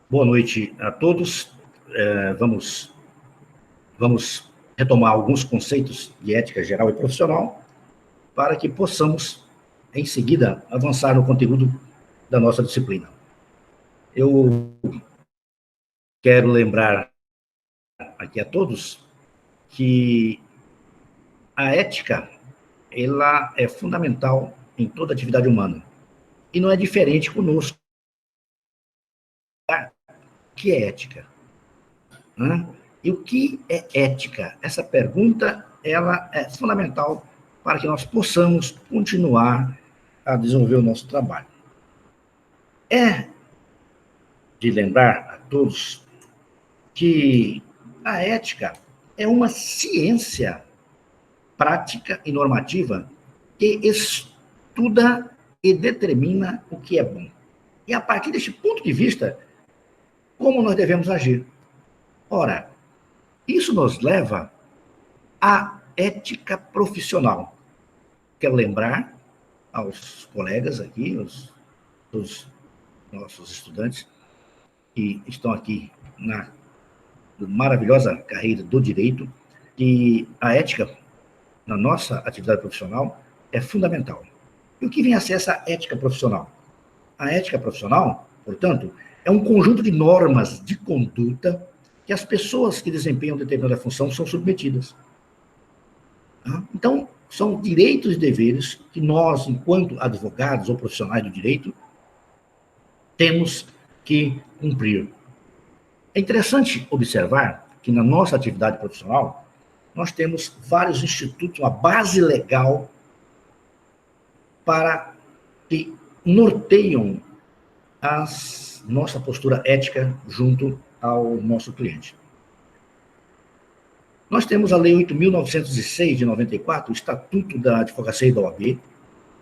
Boa noite a todos. Vamos retomar alguns conceitos de ética geral e profissional para que possamos, em seguida, avançar no conteúdo da nossa disciplina. Eu quero lembrar aqui a todos que a ética, ela é fundamental em toda atividade humana. E não é diferente conosco. O que é ética? E o que é ética? Essa pergunta, ela é fundamental para que nós possamos continuar a desenvolver o nosso trabalho. É de lembrar a todos que a ética é uma ciência prática e normativa que estuda e determina o que é bom. E a partir deste ponto de vista, como nós devemos agir. Ora, isso nos leva à ética profissional. Quero lembrar aos colegas aqui, os nossos estudantes que estão aqui na maravilhosa carreira do direito, que a ética na nossa atividade profissional é fundamental. E o que vem a ser essa ética profissional? A ética profissional, portanto, é um conjunto de normas de conduta que as pessoas que desempenham determinada função são submetidas. Então, são direitos e deveres que nós, enquanto advogados ou profissionais do direito, temos que cumprir. É interessante observar que na nossa atividade profissional, nós temos vários institutos, uma base legal para que norteiam a nossa postura ética junto ao nosso cliente. Nós temos a Lei 8.906, de 94, o Estatuto da Advocacia e da OAB,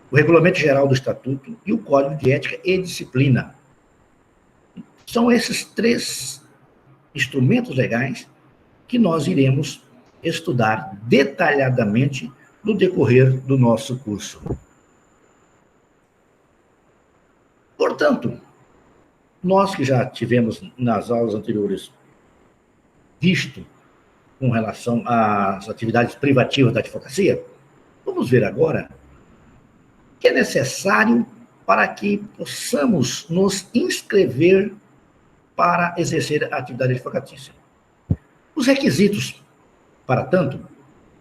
o Regulamento Geral do Estatuto e o Código de Ética e Disciplina. São esses três instrumentos legais que nós iremos estudar detalhadamente no decorrer do nosso curso. Portanto, nós que já tivemos nas aulas anteriores visto com relação às atividades privativas da advocacia, vamos ver agora o que é necessário para que possamos nos inscrever para exercer a atividade advocatícia. Os requisitos, para tanto,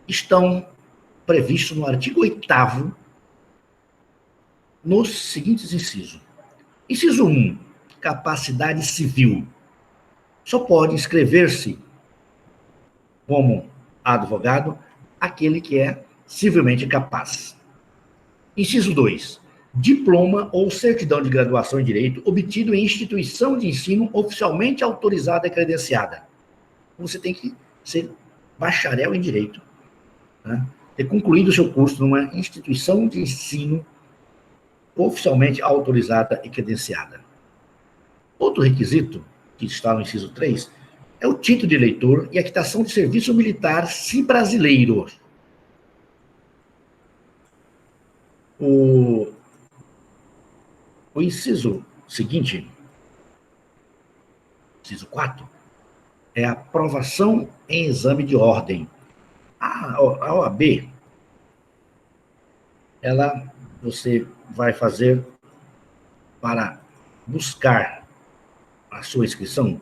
estão previstos no artigo 8º, nos seguintes incisos. Inciso 1, capacidade civil. Só pode inscrever-se como advogado aquele que é civilmente capaz. Inciso 2, diploma ou certidão de graduação em direito obtido em instituição de ensino oficialmente autorizada e credenciada. Você tem que ser bacharel em direito, né? Ter concluído o seu curso numa instituição de ensino oficialmente autorizada e credenciada. Outro requisito, que está no inciso 3, é o título de eleitor e a quitação de serviço militar, se brasileiro. O inciso seguinte, inciso 4, é a aprovação em exame de ordem. A OAB, você vai fazer para buscar a sua inscrição,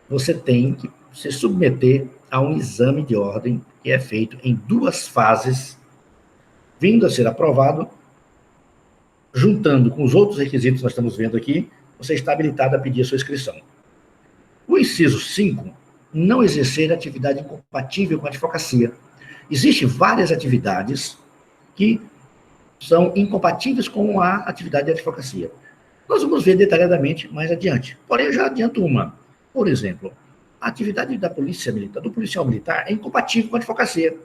você tem que se submeter a um exame de ordem que é feito em 2 fases, vindo a ser aprovado, juntando com os outros requisitos que nós estamos vendo aqui, você está habilitado a pedir a sua inscrição. O inciso 5, não exercer atividade incompatível com a advocacia. Existem várias atividades que são incompatíveis com a atividade de advocacia. Nós vamos ver detalhadamente mais adiante. Porém, eu já adianto uma. Por exemplo, a atividade da polícia militar, do policial militar, é incompatível com a advocacia.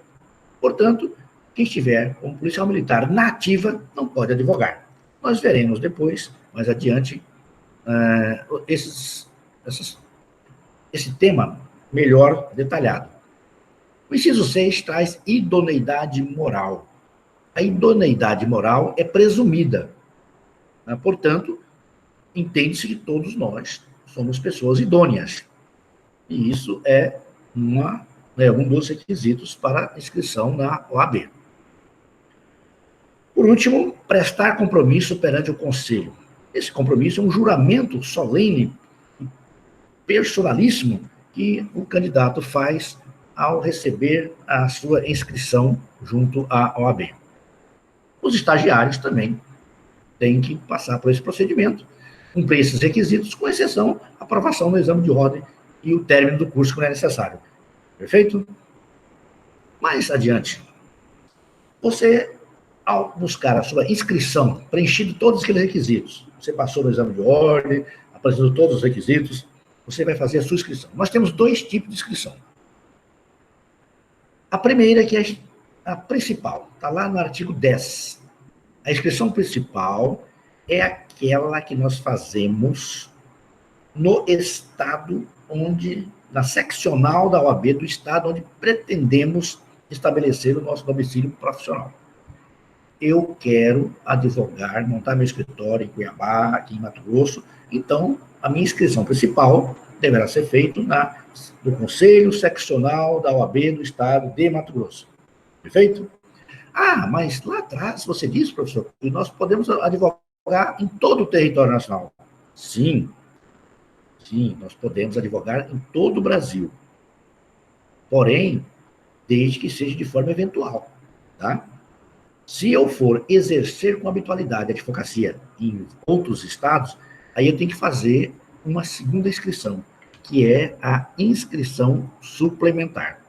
Portanto, quem estiver como policial militar na ativa não pode advogar. Nós veremos depois, mais adiante, esse tema melhor detalhado. O inciso 6 traz idoneidade moral. A idoneidade moral é presumida. Portanto, entende-se que todos nós somos pessoas idôneas. E isso é um dos requisitos para inscrição na OAB. Por último, prestar compromisso perante o Conselho. Esse compromisso é um juramento solene, personalíssimo, que o candidato faz ao receber a sua inscrição junto à OAB. Os estagiários também têm que passar por esse procedimento, cumprir esses requisitos, com exceção à aprovação no exame de ordem e o término do curso quando é necessário. Perfeito? Mais adiante, você, ao buscar a sua inscrição, preenchido todos aqueles requisitos, você passou no exame de ordem, apresentou todos os requisitos, você vai fazer a sua inscrição. Nós temos 2 tipos de inscrição. A primeira, que é a principal, está lá no artigo 10. A inscrição principal é aquela que nós fazemos no estado onde, na seccional da OAB do estado onde pretendemos estabelecer o nosso domicílio profissional. Eu quero advogar, montar meu escritório em Cuiabá, aqui em Mato Grosso, então a minha inscrição principal deverá ser feita no Conselho Seccional da OAB do estado de Mato Grosso. Perfeito? Ah, mas lá atrás você disse, professor, que nós podemos advogar em todo o território nacional. Sim, nós podemos advogar em todo o Brasil. Porém, desde que seja de forma eventual, tá? Se eu for exercer com habitualidade a advocacia em outros estados, aí eu tenho que fazer uma segunda inscrição, que é a inscrição suplementar.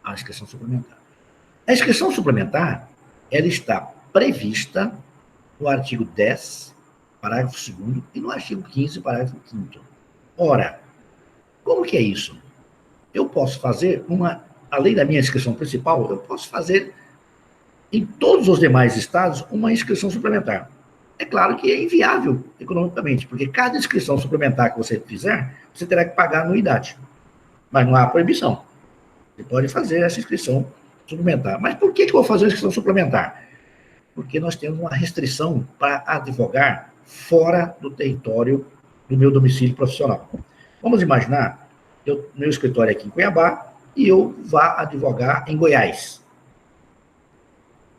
A inscrição suplementar. A inscrição suplementar, ela está prevista no artigo 10, parágrafo 2º, e no artigo 15, parágrafo 5º. Ora, como que é isso? Eu posso fazer além da minha inscrição principal, eu posso fazer em todos os demais estados uma inscrição suplementar. É claro que é inviável economicamente, porque cada inscrição suplementar que você fizer, você terá que pagar anuidade. Mas não há proibição. Você pode fazer essa inscrição suplementar. Mas por que eu vou fazer a inscrição suplementar? Porque nós temos uma restrição para advogar fora do território do meu domicílio profissional. Vamos imaginar que meu escritório é aqui em Cuiabá e eu vá advogar em Goiás.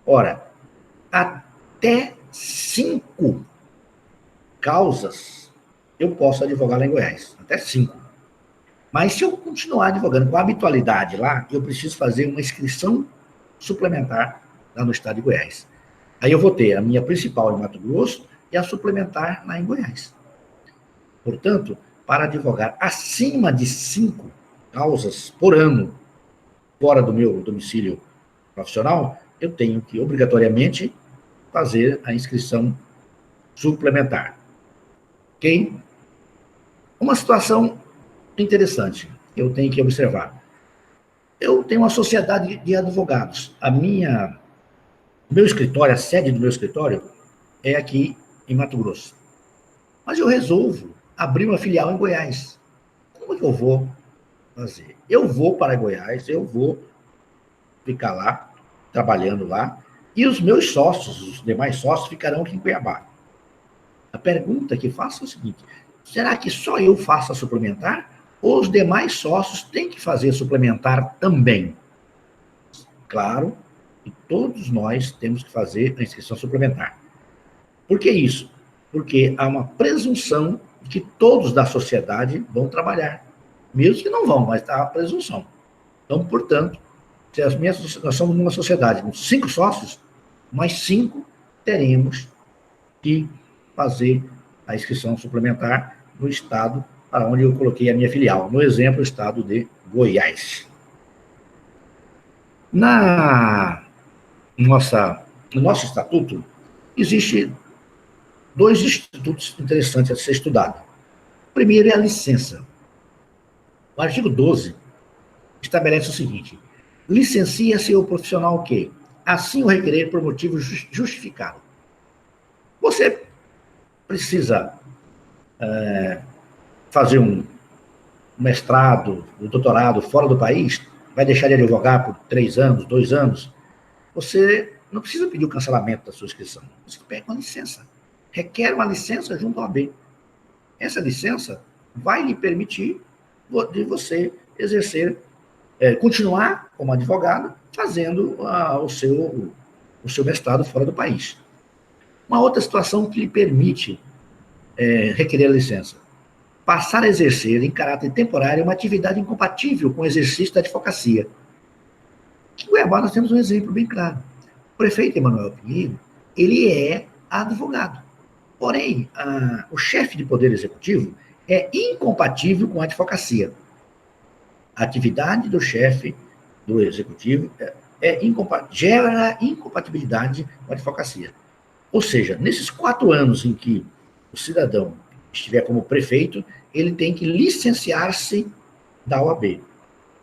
Ora, até 5 causas eu posso advogar lá em Goiás. Até 5. Mas se eu continuar advogando com habitualidade lá, eu preciso fazer uma inscrição suplementar lá no estado de Goiás. Aí eu vou ter a minha principal em Mato Grosso e a suplementar lá em Goiás. Portanto, para advogar acima de 5 causas por ano fora do meu domicílio profissional, eu tenho que, obrigatoriamente, fazer a inscrição suplementar. Ok? Uma situação interessante que eu tenho que observar. Eu tenho uma sociedade de advogados. Meu escritório, a sede do meu escritório, é aqui em Mato Grosso. Mas eu resolvo abrir uma filial em Goiás. Como é que eu vou fazer? Eu vou para Goiás, eu vou ficar lá, trabalhando lá, e os meus sócios, os demais sócios, ficarão aqui em Cuiabá. A pergunta que faço é o seguinte: será que só eu faço a suplementar? Ou os demais sócios têm que fazer suplementar também? Claro que todos nós temos que fazer a inscrição suplementar. Por que isso? Porque há uma presunção de que todos da sociedade vão trabalhar. Mesmo que não vão, mas há a presunção. Então, portanto, se nós somos uma sociedade com 5 sócios, nós 5 teremos que fazer a inscrição suplementar no estado para onde eu coloquei a minha filial. No exemplo, o estado de Goiás. No nosso estatuto, existe 2 institutos interessantes a ser estudado. O primeiro é a licença. O artigo 12 estabelece o seguinte: licencia-se o profissional que assim o requerer por motivo justificado. Você precisa fazer um mestrado, um doutorado fora do país, vai deixar de advogar por 3 anos, 2 anos, você não precisa pedir o cancelamento da sua inscrição. Você pega uma licença. Requer uma licença junto à OAB. essa licença vai lhe permitir de você exercer, continuar como advogado, fazendo o seu mestrado fora do país. Uma outra situação que lhe permite requerer a licença: passar a exercer em caráter temporário uma atividade incompatível com o exercício da advocacia. Em Cuiabá nós temos um exemplo bem claro. O prefeito Emanuel Pinheiro, ele é advogado. Porém, o chefe de poder executivo é incompatível com a advocacia. A atividade do chefe do executivo gera incompatibilidade com a advocacia. Ou seja, nesses 4 anos em que o cidadão estiver como prefeito, ele tem que licenciar-se da OAB.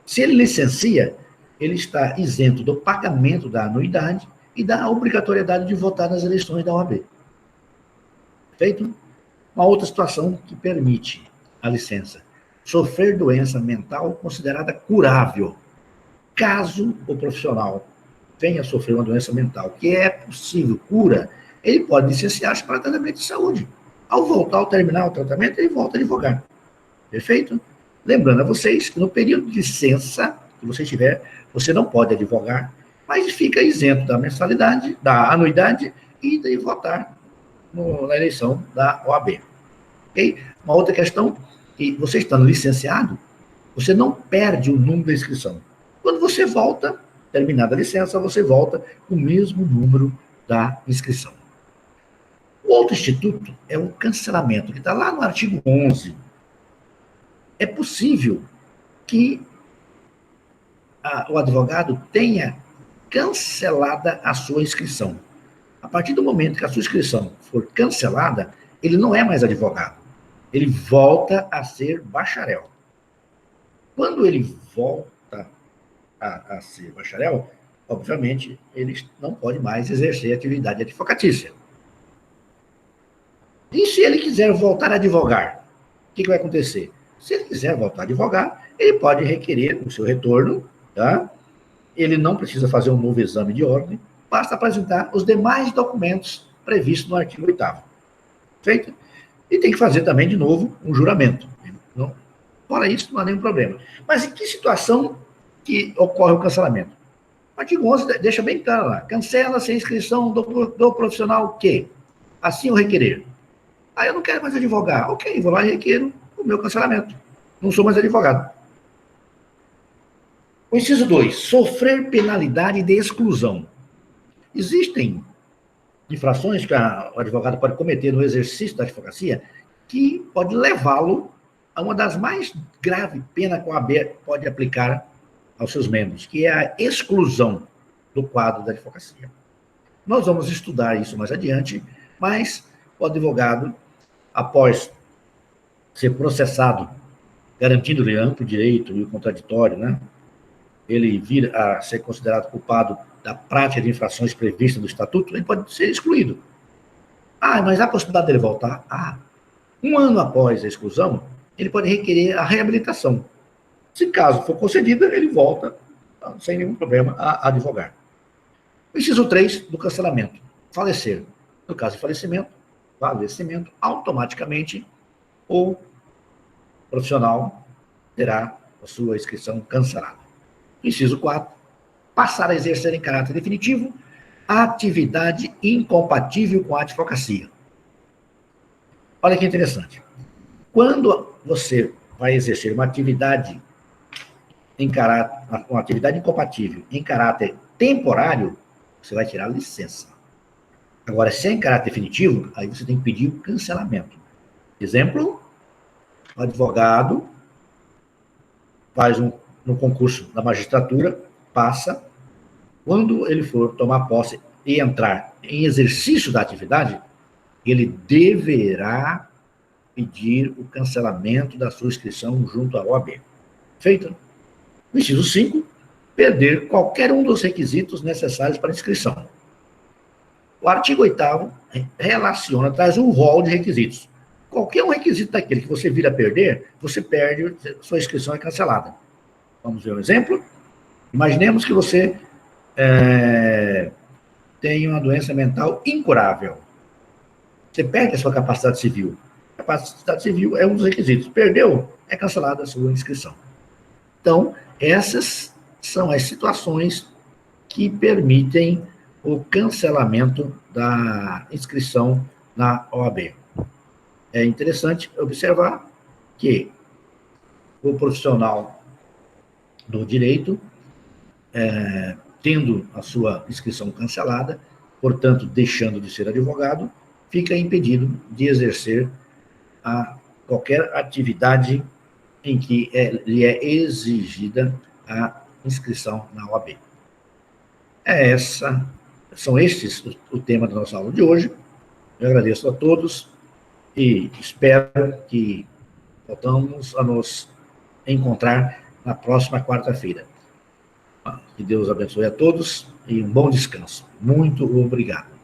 Se ele licencia, ele está isento do pagamento da anuidade e da obrigatoriedade de votar nas eleições da OAB. Feito? Uma outra situação que permite a licença: sofrer doença mental considerada curável. Caso o profissional venha a sofrer uma doença mental que é possível cura, ele pode licenciar-se para tratamento de saúde. Ao terminar o tratamento, ele volta a advogar. Perfeito? Lembrando a vocês que no período de licença que você tiver, você não pode advogar, mas fica isento da mensalidade, da anuidade e de votar na eleição da OAB. Okay? Uma outra questão, que você estando licenciado, você não perde o número da inscrição. Quando você volta, terminada a licença, você volta com o mesmo número da inscrição. O outro instituto é o cancelamento, que está lá no artigo 11. É possível que o advogado tenha cancelada a sua inscrição. A partir do momento que a sua inscrição for cancelada, ele não é mais advogado. Ele volta a ser bacharel. Quando ele volta a ser bacharel, obviamente, ele não pode mais exercer atividade advocatícia. E se ele quiser voltar a advogar, o que vai acontecer? Se ele quiser voltar a advogar, ele pode requerer o seu retorno, tá? Ele não precisa fazer um novo exame de ordem, basta apresentar os demais documentos previstos no artigo 8º. Feito? E tem que fazer também, de novo, um juramento. Não, fora isso, não há nenhum problema. Mas em que situação que ocorre o cancelamento? O artigo 11 deixa bem claro lá: cancela-se a inscrição do profissional que assim o requerer. Eu não quero mais advogar. Ok, vou lá e requeiro o meu cancelamento. Não sou mais advogado. O inciso 2, sofrer penalidade de exclusão. Existem infrações que o advogado pode cometer no exercício da advocacia que pode levá-lo a uma das mais graves penas que a OAB pode aplicar aos seus membros, que é a exclusão do quadro da advocacia. Nós vamos estudar isso mais adiante, mas o advogado, após ser processado, garantindo-lhe amplo direito e o contraditório, né, ele vir a ser considerado culpado da prática de infrações previstas no Estatuto, ele pode ser excluído. Mas há a possibilidade dele voltar? 1 ano após a exclusão, ele pode requerer a reabilitação. Se caso for concedida, ele volta, sem nenhum problema, a advogar. O inciso 3 do cancelamento: falecer. No caso de falecimento, automaticamente o profissional terá a sua inscrição cancelada. Inciso 4, passar a exercer em caráter definitivo a atividade incompatível com a advocacia. Olha que interessante. Quando você vai exercer uma atividade incompatível em caráter temporário, você vai tirar a licença. Agora, se é em caráter definitivo, aí você tem que pedir o cancelamento. Exemplo: o advogado faz no concurso da magistratura, passa. Quando ele for tomar posse e entrar em exercício da atividade, ele deverá pedir o cancelamento da sua inscrição junto à OAB. Feito? No inciso 5, perder qualquer um dos requisitos necessários para inscrição. O artigo 8º traz um rol de requisitos. Qualquer um requisito daquele que você vir a perder, você perde, sua inscrição é cancelada. Vamos ver um exemplo? Imaginemos que você tem uma doença mental incurável. Você perde a sua capacidade civil. capacidade civil é um dos requisitos. Perdeu, é cancelada a sua inscrição. Então, essas são as situações que permitem o cancelamento da inscrição na OAB. É interessante observar que o profissional do direito, tendo a sua inscrição cancelada, portanto, deixando de ser advogado, fica impedido de exercer qualquer atividade em que lhe é exigida a inscrição na OAB. São estes o tema da nossa aula de hoje. Eu agradeço a todos e espero que voltamos a nos encontrar na próxima quarta-feira. Que Deus abençoe a todos e um bom descanso. Muito obrigado.